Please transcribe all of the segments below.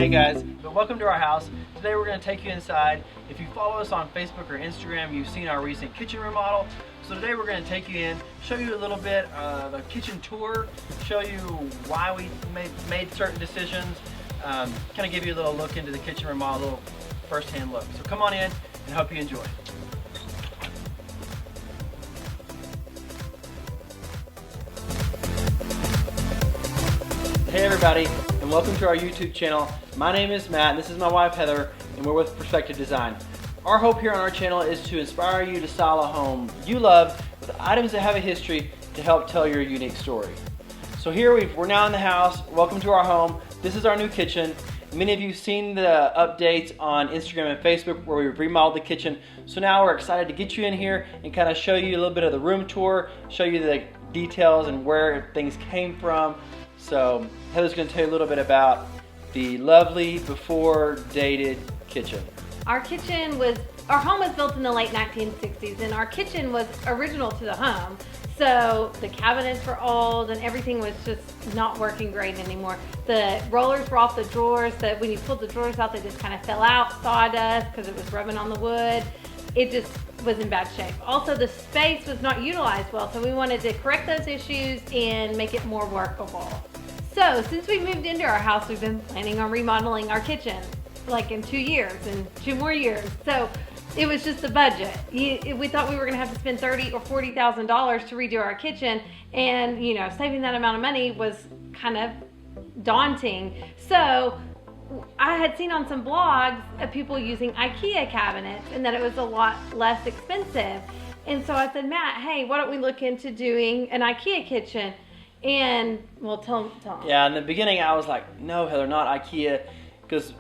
Hey guys, welcome to our house. Today we're going to take you inside. If you follow us on Facebook or Instagram, you've seen our recent kitchen remodel. So today we're going to take you in, show you a little bit of a kitchen tour, show you why we made certain decisions, kind of give you a little look into the kitchen remodel, a little first-hand look. So come on in and hope you enjoy. Hey everybody, and welcome to our YouTube channel. My name is Matt, and this is my wife Heather, and we're with Perspective Design. Our hope here on our channel is to inspire you to style a home you love with items that have a history to help tell your unique story. So here we're now in the house. Welcome to our home. This is our new kitchen. Many of you have seen the updates on Instagram and Facebook where we've remodeled the kitchen. So now we're excited to get you in here and kind of show you a little bit of the room tour, show you the details and where things came from. So Heather's going to tell you a little bit about the lovely before dated kitchen. Our home was built in the late 1960s, and our kitchen was original to the home. So the cabinets were old and everything was just not working great anymore. The rollers were off the drawers, that when you pulled the drawers out, they just kind of fell out, sawdust, because it was rubbing on the wood. It just was in bad shape. Also, the space was not utilized well, so we wanted to correct those issues and make it more workable. So since we moved into our house, we've been planning on remodeling our kitchen, like in 2 years and 2 more years. So it was just the budget. We thought we were gonna have to spend $30,000 or $40,000 to redo our kitchen, and saving that amount of money was kind of daunting. So I had seen on some blogs of people using Ikea cabinets and that it was a lot less expensive. And so I said, Matt, hey, why don't we look into doing an Ikea kitchen? And well, tell them. Yeah, in the beginning I was like, no Heather, not Ikea, because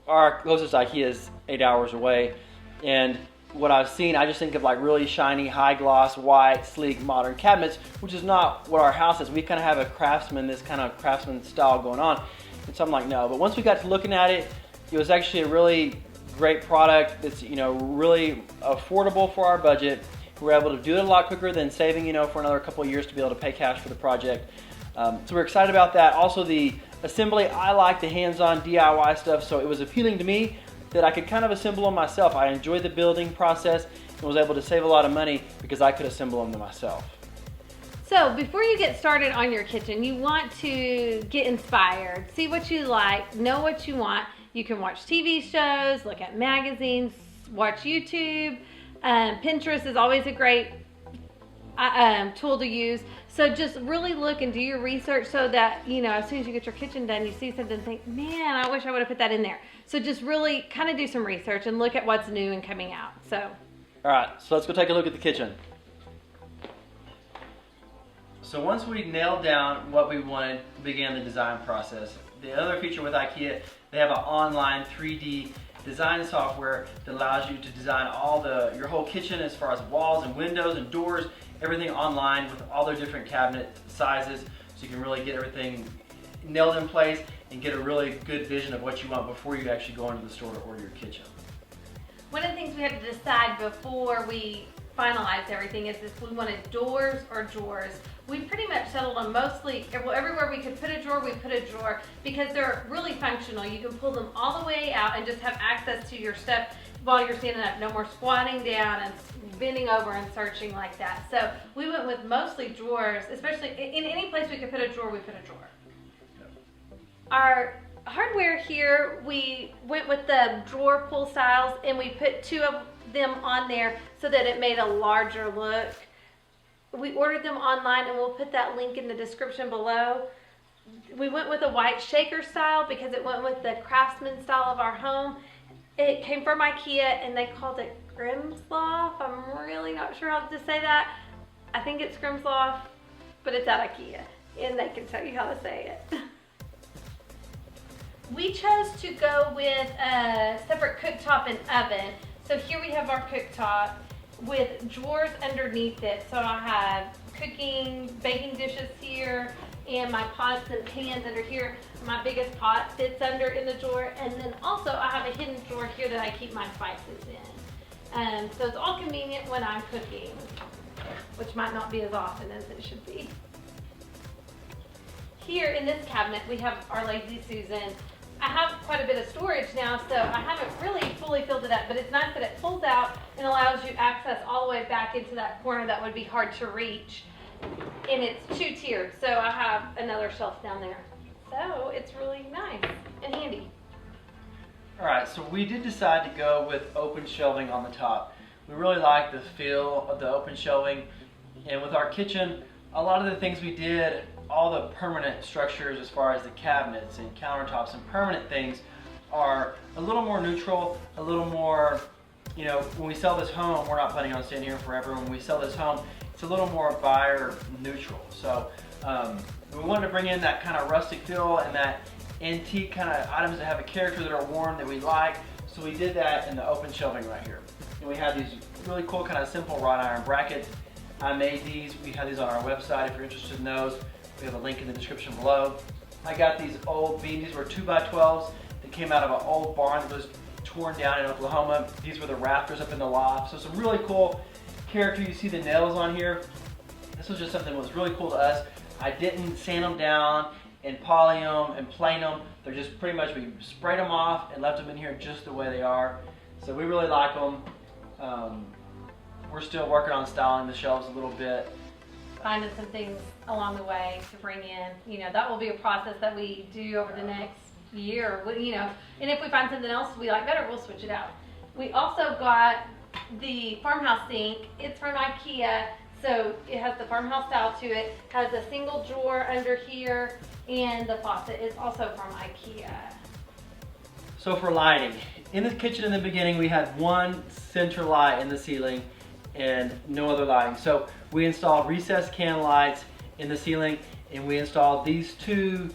our closest Ikea is 8 hours away. And what I've seen, I just think of like really shiny, high gloss, white, sleek, modern cabinets, which is not what our house is. We kind of have a this kind of craftsman style going on. And so I'm like, no. But once we got to looking at it, it was actually a really great product that's, really affordable for our budget. We're able to do it a lot quicker than saving, for another couple of years to be able to pay cash for the project. So we're excited about that. Also the assembly, I like the hands-on DIY stuff, so it was appealing to me that I could kind of assemble them myself. I enjoyed the building process and was able to save a lot of money because I could assemble them myself. So before you get started on your kitchen, you want to get inspired, see what you like, know what you want. You can watch TV shows, look at magazines, watch YouTube. Pinterest is always a great tool to use. So just really look and do your research so that, as soon as you get your kitchen done, you see something and think, man, I wish I would have put that in there. So just really kind of do some research and look at what's new and coming out. So. All right, so let's go take a look at the kitchen. So once we nailed down what we wanted, began the design process. The other feature with Ikea, they have an online 3D design software that allows you to design your whole kitchen as far as walls and windows and doors, everything online with all their different cabinet sizes, so you can really get everything nailed in place and get a really good vision of what you want before you actually go into the store to order your kitchen. One of the things we had to decide before we finalized everything is if we wanted doors or drawers. We pretty much settled on mostly, everywhere we could put a drawer, we put a drawer, because they're really functional. You can pull them all the way out and just have access to your stuff while you're standing up. No more squatting down and bending over and searching like that. So we went with mostly drawers, especially in any place we could put a drawer, we put a drawer. Yep. Our hardware here, we went with the drawer pull styles, and we put 2 of them on there so that it made a larger look. We ordered them online, and we'll put that link in the description below. We went with a white shaker style because it went with the craftsman style of our home. It came from Ikea, and they called it Grimsloff. I'm really not sure how to say that. I think it's Grimsloff, but it's at Ikea, and they can tell you how to say it. We chose to go with a separate cooktop and oven. So here we have our cooktop with drawers underneath it. So I have baking dishes here, and my pots and pans under here. My biggest pot fits under in the drawer, and then also I have a hidden drawer here that I keep my spices in. So it's all convenient when I'm cooking, which might not be as often as it should be. Here in this cabinet, we have our Lazy Susan I have quite a bit of storage now, so I haven't really fully filled it up, but it's nice that it pulls out and allows you access all the way back into that corner that would be hard to reach. And it's 2-tiered, so I have another shelf down there. So it's really nice and handy. All right, so we did decide to go with open shelving on the top. We really like the feel of the open shelving, and with our kitchen, a lot of the things we did, all the permanent structures as far as the cabinets and countertops and permanent things are a little more neutral, a little more, you know, when we sell this home, we're not planning on staying here forever. When we sell this home, it's a little more buyer neutral. So we wanted to bring in that kind of rustic feel and that antique kind of items that have a character that are worn that we like. So we did that in the open shelving right here. And we have these really cool kind of simple wrought iron brackets. I made these. We have these on our website if you're interested in those. We have a link in the description below. I got these old beams. These were 2x12s that came out of an old barn that was torn down in Oklahoma. These were the rafters up in the loft. So some really cool character. You see the nails on here. This was just something that was really cool to us. I didn't sand them down and poly them and plane them. They're just pretty much, we sprayed them off and left them in here just the way they are. So we really like them. We're still working on styling the shelves a little bit. Finding some things along the way to bring in. You know, that will be a process that we do over the next year. You know, and if we find something else we like better, we'll switch it out. We also got the Farmhouse Sink. It's from Ikea, so it has the farmhouse style to it. Has a single drawer under here, and the faucet is also from Ikea. So for lighting, in the kitchen in the beginning, we had one center light in the ceiling and no other lighting. So we installed recessed can lights in the ceiling, and we installed these two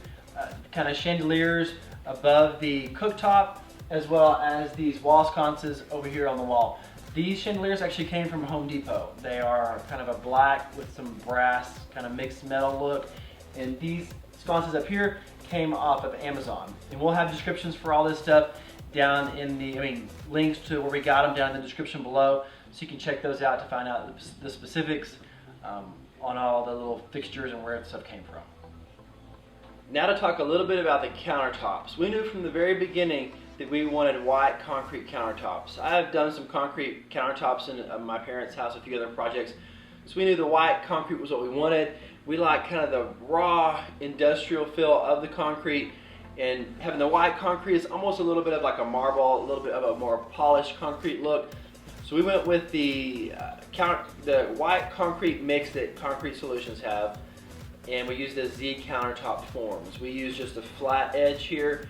kind of chandeliers above the cooktop, as well as these wall sconces over here on the wall. These chandeliers actually came from Home Depot. They are kind of a black with some brass kind of mixed metal look, and these sconces up here came off of Amazon. And we'll have descriptions for all this stuff down in the, links to where we got them down in the description below, so you can check those out to find out the specifics on all the little fixtures and where the stuff came from. Now to talk a little bit about the countertops. We knew from the very beginning that we wanted white concrete countertops. I have done some concrete countertops in my parents' house, a few other projects, so we knew the white concrete was what we wanted. We like kind of the raw industrial feel of the concrete, and having the white concrete is almost a little bit of like a marble, a little bit of a more polished concrete look. So we went with the white concrete mix that Concrete Solutions have, and we used the Z countertop forms. We use just a flat edge here,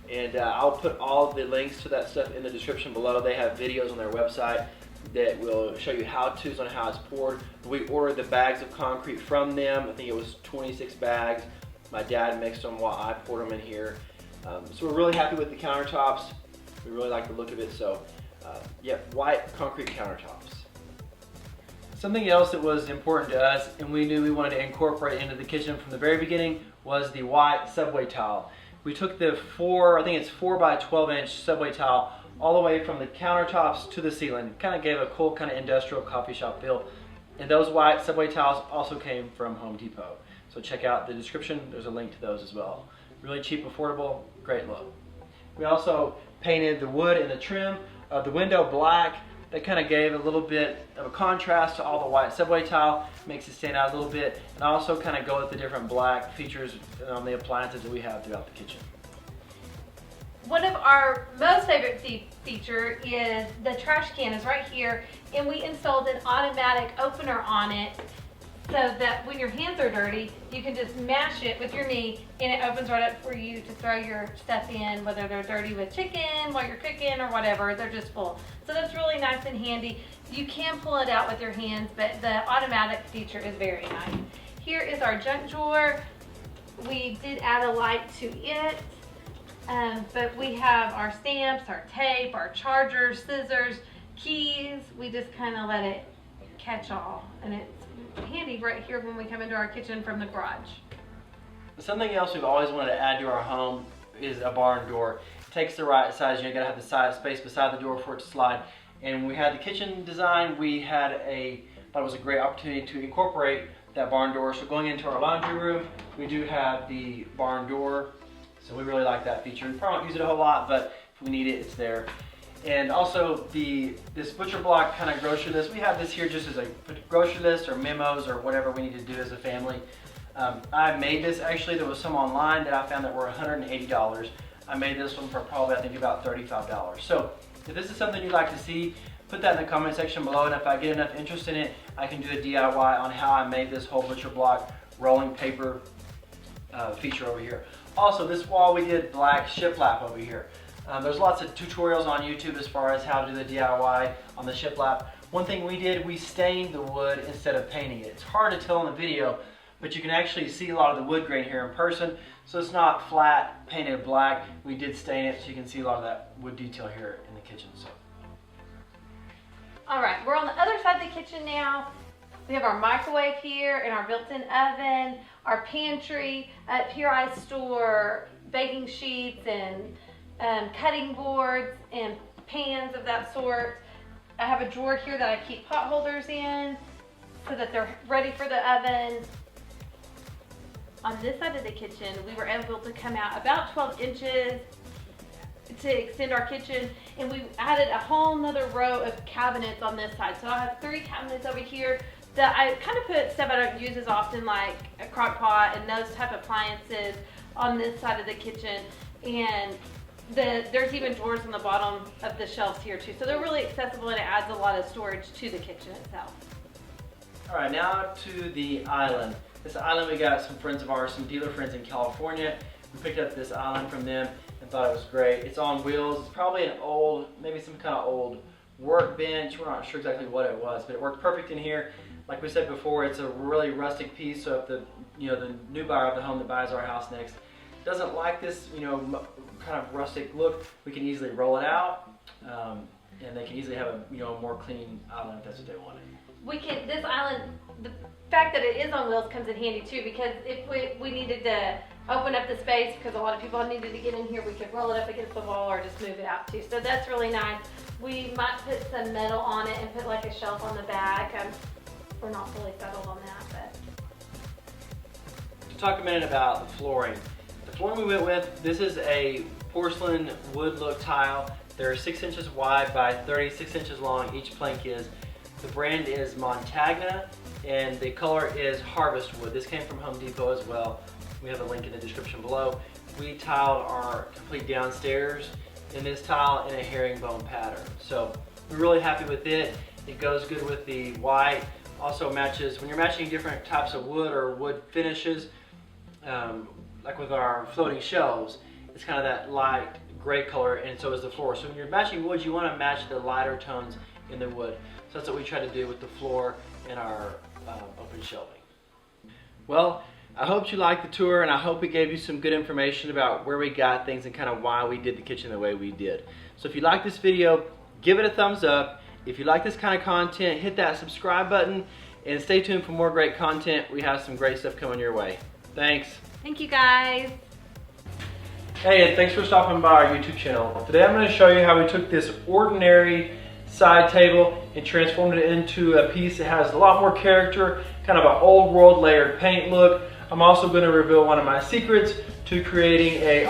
and I'll put all of the links to that stuff in the description below. They have videos on their website that will show you how-tos on how it's poured. We ordered the bags of concrete from them. I think it was 26 bags. My dad mixed them while I poured them in here. So we're really happy with the countertops. We really like the look of it. So yeah, white concrete countertops. Something else that was important to us and we knew we wanted to incorporate into the kitchen from the very beginning was the white subway tile. We took the 4 by 12 inch subway tile all the way from the countertops to the ceiling. Kind of gave a cool kind of industrial coffee shop feel. And those white subway tiles also came from Home Depot. So check out the description, there's a link to those as well. Really cheap, affordable, great look. We also painted the wood and the trim of the window black. That kind of gave a little bit of a contrast to all the white subway tile, makes it stand out a little bit, and also kind of go with the different black features on the appliances that we have throughout the kitchen. One of our most favorite feature is the trash can is right here, and we installed an automatic opener on it so that when your hands are dirty, you can just mash it with your knee and it opens right up for you to throw your stuff in, whether they're dirty with chicken while you're cooking or whatever, they're just full. So that's really nice and handy. You can pull it out with your hands, but the automatic feature is very nice. Here is our junk drawer. We did add a light to it, but we have our stamps, our tape, our chargers, scissors, keys. We just kind of let it catch all, and it's handy right here when we come into our kitchen from the garage. Something else we've always wanted to add to our home is a barn door. It takes the right size, you gotta have the size space beside the door for it to slide. And when we had the kitchen design, we had thought it was a great opportunity to incorporate that barn door. So going into our laundry room, we do have the barn door. So we really like that feature. We probably don't use it a whole lot, but if we need it, it's there. And also this butcher block kind of grocery list. We have this here just as a grocery list or memos or whatever we need to do as a family. I made this actually. There was some online that I found that were $180. I made this one for probably I think about $35. So if this is something you'd like to see, put that in the comment section below, and if I get enough interest in it, I can do a DIY on how I made this whole butcher block rolling paper feature over here. Also, this wall we did black shiplap over here. There's lots of tutorials on YouTube as far as how to do the DIY on the shiplap. One thing we did, we stained the wood instead of painting it. It's hard to tell in the video, but you can actually see a lot of the wood grain here in person. So it's not flat painted black. We did stain it so you can see a lot of that wood detail here in the kitchen. So. All right, we're on the other side of the kitchen now. We have our microwave here and our built-in oven, our pantry. Up here I store baking sheets and cutting boards and pans of that sort. I have a drawer here that I keep pot holders in so that they're ready for the oven. On this side of the kitchen, we were able to come out about 12 inches to extend our kitchen, and we added a whole nother row of cabinets on this side. So I have 3 cabinets over here that I kind of put stuff I don't use as often, like a crock pot and those type of appliances on this side of the kitchen. And there's even drawers on the bottom of the shelves here too. So they're really accessible, and it adds a lot of storage to the kitchen itself. All right, now to the island. This island, we got some friends of ours, some dealer friends in California. We picked up this island from them and thought it was great. It's on wheels. It's probably an old, maybe some kind of old workbench. We're not sure exactly what it was, but it worked perfect in here. Like we said before, it's a really rustic piece. So if the new buyer of the home that buys our house next doesn't like this, kind of rustic look, we can easily roll it out, and they can easily have a more clean island if that's what they wanted. This island, the fact that it is on wheels comes in handy too, because if we needed to open up the space, because a lot of people needed to get in here, we could roll it up against the wall or just move it out too. So that's really nice. We might put some metal on it and put like a shelf on the back. We're not fully settled on that, but. To talk a minute about the flooring. The flooring we went with, this is a porcelain wood look tile. They're 6 inches wide by 36 inches long, each plank is. The brand is Montagna, and the color is Harvest Wood. This came from Home Depot as well. We have a link in the description below. We tiled our complete downstairs in this tile in a herringbone pattern. So we're really happy with it. It goes good with the white. Also matches, when you're matching different types of wood or wood finishes, like with our floating shelves, it's kind of that light gray color, and so is the floor. So when you're matching wood, you want to match the lighter tones in the wood. So that's what we try to do with the floor and our open shelving. Well, I hope you liked the tour, and I hope we gave you some good information about where we got things and kind of why we did the kitchen the way we did. So if you like this video, give it a thumbs up. If you like this kind of content, hit that subscribe button, and stay tuned for more great content. We have some great stuff coming your way. Thanks. Thank you guys. Hey, and thanks for stopping by our YouTube channel. Today I'm going to show you how we took this ordinary side table and transformed it into a piece that has a lot more character, kind of an old world layered paint look. I'm also going to reveal one of my secrets to creating a